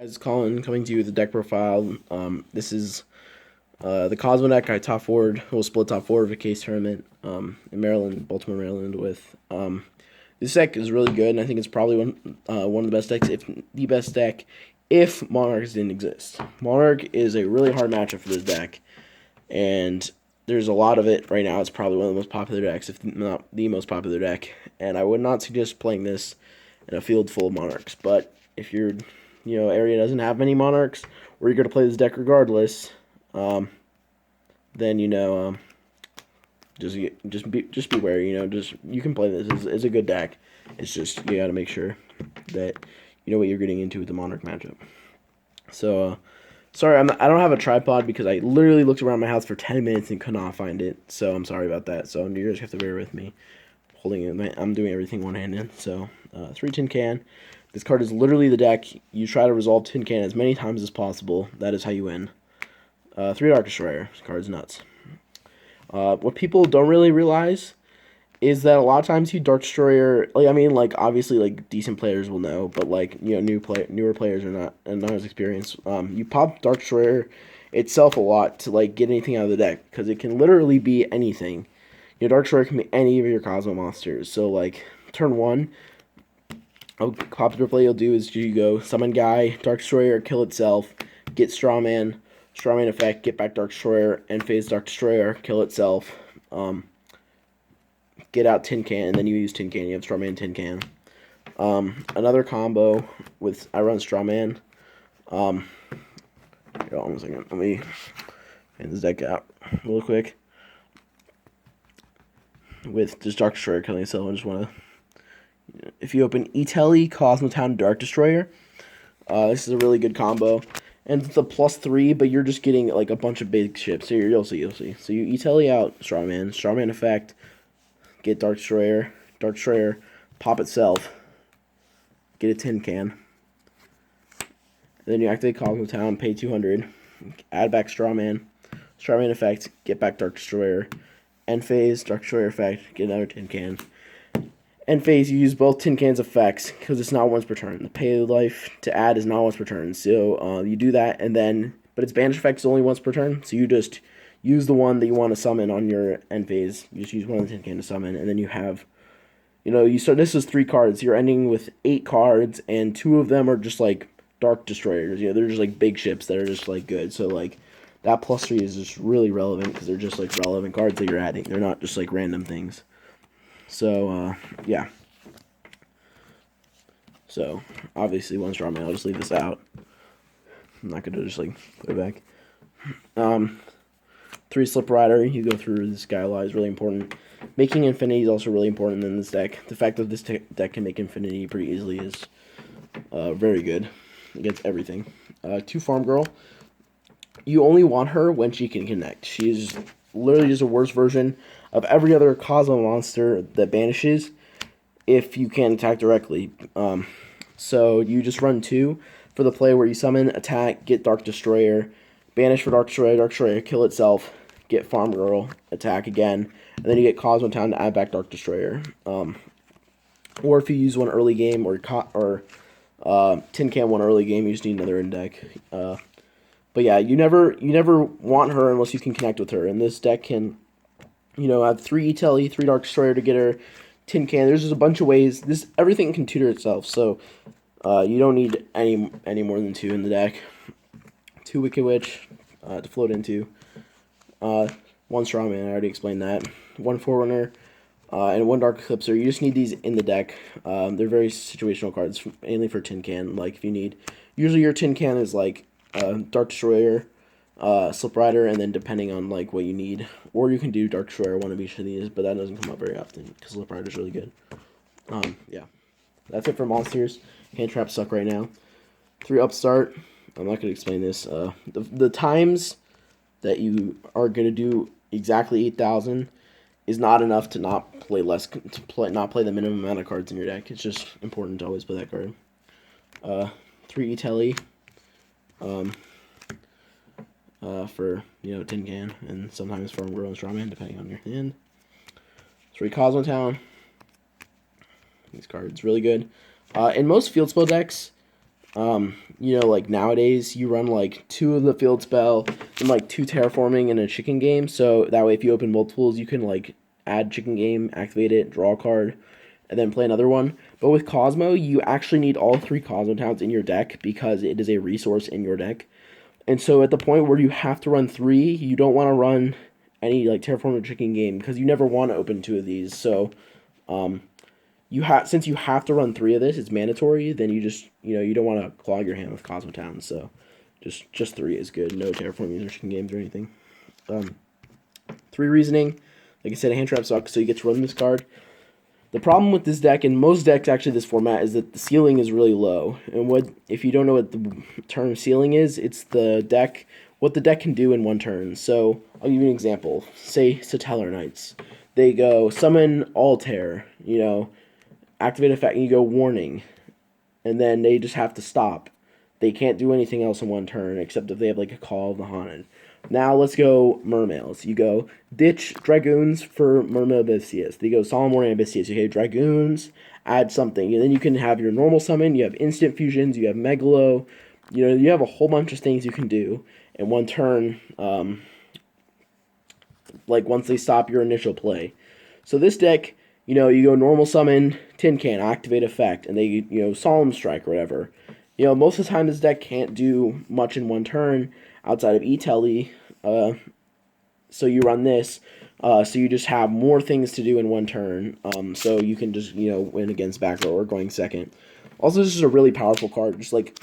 It's Colin coming to you with the deck profile. This is the Kozmo deck I top forward. We'll split top four of a case tournament in Maryland, Baltimore, Maryland. With this deck is really good, and I think it's probably one of the best decks, if the best deck, if Monarchs didn't exist. Monarch is a really hard matchup for this deck, and there's a lot of it right now. It's probably one of the most popular decks, if not the most popular deck. And I would not suggest playing this in a field full of Monarchs. But if your area doesn't have many Monarchs, or you're gonna play this deck regardless, then just beware. You can play this. It's a good deck. It's just you got to make sure that you know what you're getting into with the Monarch matchup. So, sorry, I don't have a tripod because I literally looked around my house for 10 minutes and could not find it. So I'm sorry about that. So you just have to bear with me. Holding it, I'm doing everything one-handed. So 3 tin can. This card is literally the deck. You try to resolve tin can as many times as possible. That is how you win. 3 Dark Destroyer. This card's nuts. What people don't really realize is that a lot of times you Dark Destroyer, obviously decent players will know, but newer players are not as experienced. You pop Dark Destroyer itself a lot to get anything out of the deck, because it can literally be anything. Dark Destroyer can be any of your Kozmo monsters. So turn 1, popular play you'll do is you go summon guy, Dark Destroyer, kill itself, get Strawman effect, get back Dark Destroyer, end phase Dark Destroyer, kill itself, get out Tin Can, and then you use Tin Can. You have Strawman, Tin Can. Another combo with I run Strawman. Hold on a second. Let me hand this deck out real quick. With just Dark Destroyer killing itself, I just want to. If you open Itelli, Kozmo Town, Dark Destroyer, this is a really good combo. And it's a +3, but you're just getting a bunch of big ships. Here, you'll see. So you Itelli out Strawman effect, get Dark Destroyer, pop itself, get a Tin Can. And then you activate Kozmo Town, pay 200, add back Strawman effect, get back Dark Destroyer, end phase Dark Destroyer effect, get another Tin Can. End phase, you use both Tin Can's effects because it's not once per turn. The pay life to add is not once per turn. So you do that, but its banish effect is only once per turn. So you just use the one that you want to summon on your end phase. You just use one of the Tin Can to summon, and then you have, this is 3 cards. You're ending with 8 cards, and 2 of them are just Dark Destroyers. They're just big ships that are just good. So that +3 is just really relevant because they're just relevant cards that you're adding. They're not just random things. So, yeah. So, obviously, one Strawman. I'll just leave this out. I'm not going to just, put it back. 3 Slip Rider. You go through this guy a lot is really important. Making Infinity is also really important in this deck. The fact that this deck can make Infinity pretty easily is very good against everything. 2 Farm Girl. You only want her when she can connect. She's literally just a worse version of every other Kozmo monster that banishes if you can't attack directly. So you just run 2 for the play where you summon, attack, get Dark Destroyer, banish for Dark Destroyer, kill itself, get Farm Girl, attack again, and then you get Kozmo Town to add back Dark Destroyer. Or if you use one early game or Tin Can one early game, you just need another in deck. But yeah, you never want her unless you can connect with her. And this deck can, have 3 Itelli, 3 Dark Destroyer to get her, Tin Can. There's just a bunch of ways. Everything can tutor itself, so you don't need any more than 2 in the deck. 2 Wicked Witch to float into. 1 Strawman, I already explained that. 1 Forerunner, and 1 Dark Eclipser. You just need these in the deck. They're very situational cards, mainly for Tin Can. If you need, usually your Tin Can is Dark Destroyer, Slip Rider, and then depending on what you need, or you can do Dark Destroyer one of each of these, but that doesn't come up very often because Slip Rider is really good. Yeah, that's it for monsters. Hand traps suck right now. 3 Upstart. I'm not gonna explain this. The times that you are gonna do exactly 8,000 is not enough to not play the minimum amount of cards in your deck. It's just important to always play that card. 3 Itelli. For Tin Can and sometimes Farm Girl and Strawman depending on your hand. 3 Kozmo Town. These cards really good. In most field spell decks, You know, like nowadays you run like 2 of the field spell and like 2 terraforming in a chicken game. So that way, if you open multiples, you can like add chicken game, activate it, draw a card, and then play another one. But with Kozmo, you actually need all 3 Kozmo towns in your deck because it is a resource in your deck. And so at the point where you have to run 3, you don't want to run any like terraform or chicken game because you never want to open 2 of these. So um, since you have to run 3 of this, it's mandatory. Then you just you don't want to clog your hand with Cosmo Towns. So just 3 is good. No terraforming or chicken games or anything. 3 reasoning. Like I said, a hand trap sucks, so you get to run this card. The problem with this deck, and most decks actually this format, is that the ceiling is really low. And if you don't know what the term ceiling is, it's what the deck can do in 1 turn. So I'll give you an example. Say Satellar Knights. They go summon Altair, activate effect, and you go warning. And then they just have to stop. They can't do anything else in 1 turn except if they have like a Call of the Haunted. Now let's go Mermails. You go ditch Dragoons for Mermailbisius. You go Solemn Warning Abysseus. Okay, Dragoons, add something. And then you can have your normal summon, you have instant fusions, you have Megalo. You have a whole bunch of things you can do in 1 turn, like once they stop your initial play. So this deck, you go normal summon, Tin Can, activate effect, and they, Solemn Strike or whatever. Most of the time this deck can't do much in 1 turn outside of E-Telly, so you run this, so you just have more things to do in 1 turn, so you can just, win against back row or going second. Also, this is a really powerful card, just like,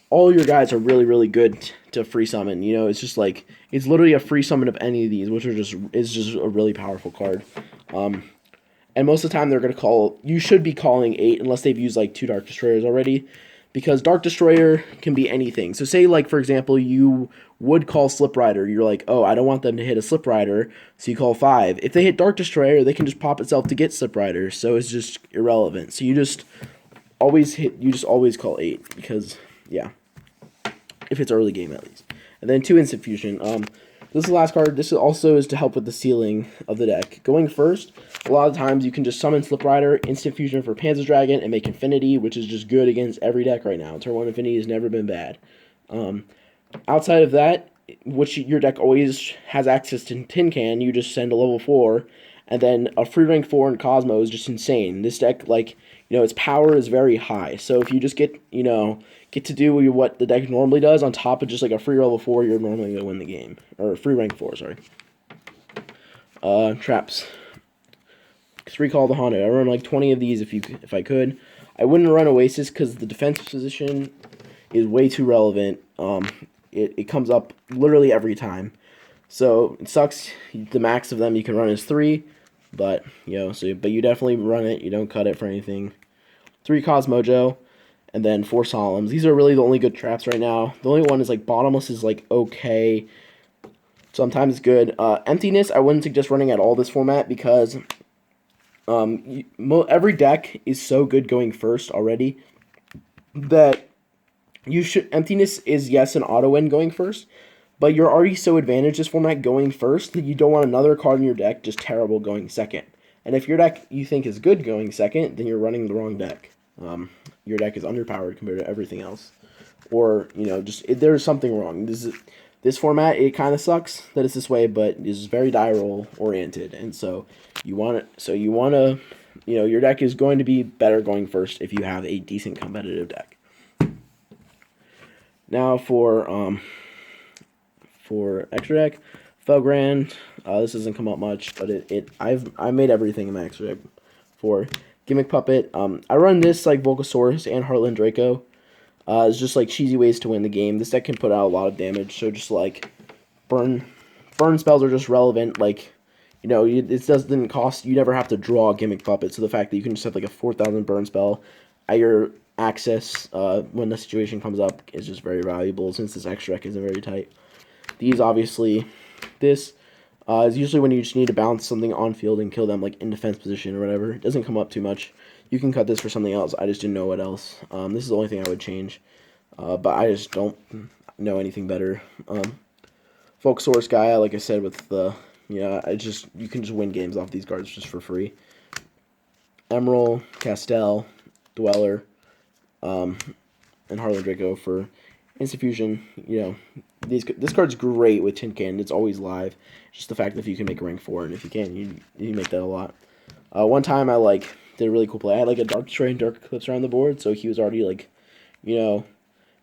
all your guys are really, really good to free summon, it's just like, it's literally a free summon of any of these, which is just a really powerful card. And most of the time they're going to you should be calling 8 unless they've used like 2 Dark Destroyers already. Because Dark Destroyer can be anything. So say like, for example, you would call Slip Rider. You're like, oh, I don't want them to hit a Slip Rider. So you call 5. If they hit Dark Destroyer, they can just pop itself to get Slip Rider. So it's just irrelevant. So you just always call 8. Because, yeah. If it's early game at least. And then 2 Instant Fusion. This is the last card. This also is to help with the ceiling of the deck. Going first, a lot of times you can just summon Slip Rider, Instant Fusion for Panzer Dragon, and make Infinity, which is just good against every deck right now. Turn 1 Infinity has never been bad. Outside of that, which your deck always has access to Tin Can, you just send a level 4, and then a free rank 4 in Kozmo is just insane. This deck, like, its power is very high. So if you just get to do what the deck normally does on top of just like a free level 4, you're normally going to win the game. Or free rank 4, sorry. Traps. 3 Call the Haunted. I run like 20 of these if I could. I wouldn't run Oasis because the defense position is way too relevant. It comes up literally every time. So it sucks. The max of them you can run is 3. But, but you definitely run it. You don't cut it for anything. 3 Cosmojo. And then 4 Solemns. These are really the only good traps right now. The only one is like Bottomless is like okay. Sometimes good. Emptiness, I wouldn't suggest running at all this format because every deck is so good going first already that Emptiness is, yes, an auto win going first, but you're already so advantaged this format going first that you don't want another card in your deck just terrible going second. And if your deck you think is good going second, then you're running the wrong deck. Your deck is underpowered compared to everything else, or there's something wrong. This format, it kind of sucks that it's this way, but is very die roll oriented, and so you want to your deck is going to be better going first if you have a decent competitive deck. Now for extra deck, Felgrand. This doesn't come up much, but I made everything in my extra deck for. Gimmick Puppet. I run this like Volcasaurus and Heartland Draco. It's just like cheesy ways to win the game. This deck can put out a lot of damage, so just like burn spells are just relevant. Like, it doesn't cost, you never have to draw a Gimmick Puppet, so the fact that you can just have like a 4,000 burn spell at your access when the situation comes up is just very valuable since this extra deck isn't very tight. These obviously, this is usually when you just need to bounce something on field and kill them like in defense position or whatever. It doesn't come up too much. You can cut this for something else. I just didn't know what else. This is the only thing I would change. But I just don't know anything better. Volcasaurus Gaia, like I said, with the you can just win games off these cards just for free. Emerald, Castel, Dweller, and Harlan Draco for instant fusion. You know, this card's great with Tin Can. It's always live. Just the fact that if you can make a rank 4, and if you can, you make that a lot. One time I did a really cool play. I had a Dark Destroy and Dark Eclipse around the board, so he was already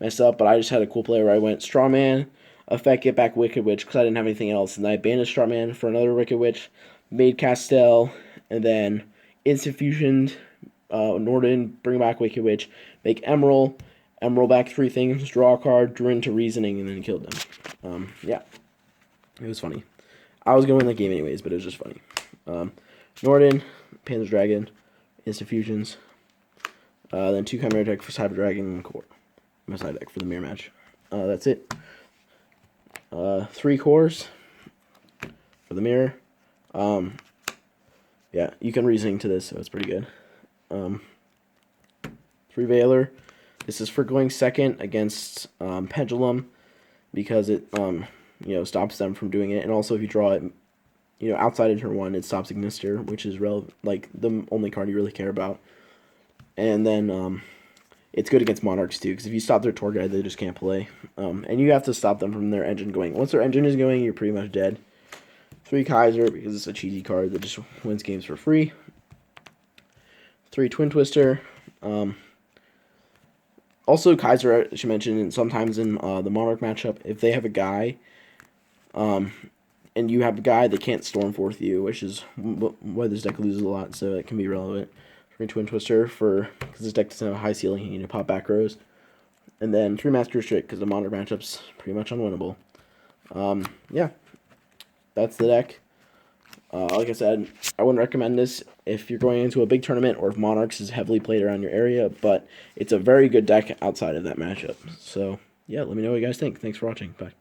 messed up. But I just had a cool play where I went Strawman, effect, get back Wicked Witch because I didn't have anything else, and I banished Strawman for another Wicked Witch, made Castell, and then instant fusioned Norden, bring back Wicked Witch, make Emerald back 3 things, draw a card, drew into Reasoning, and then killed them. Yeah, it was funny. I was going to win that game anyways, but it was just funny. Norden, Panzer Dragon, instant fusions, then 2 Chimera deck for Cyber Dragon and Core. My side deck for the mirror match. That's it. 3 cores for the mirror. Yeah, you can Reasoning to this, so it's pretty good. 3 Veiler. This is for going second against Pendulum because it stops them from doing it, and also if you draw it outside of turn 1, it stops Ignister, which is the only card you really care about. And then it's good against Monarchs too, because if you stop their tour guide, they just can't play. And you have to stop them from their engine going. Once their engine is going, you're pretty much dead. 3 Kaiser, because it's a cheesy card that just wins games for free. 3 Twin Twister. Also, Kaiser, I should mention, sometimes in the Monarch matchup, if they have a guy, and you have a guy, they can't Stormforth you, which is why this deck loses a lot, so it can be relevant. 3 Twin Twister because this deck doesn't have a high ceiling, you need to pop back rows. And then 3 Master Restrict, because the Monarch matchup's pretty much unwinnable. Yeah, that's the deck. Like I said, I wouldn't recommend this if you're going into a big tournament or if Monarchs is heavily played around your area, but it's a very good deck outside of that matchup. So, yeah, let me know what you guys think. Thanks for watching. Bye.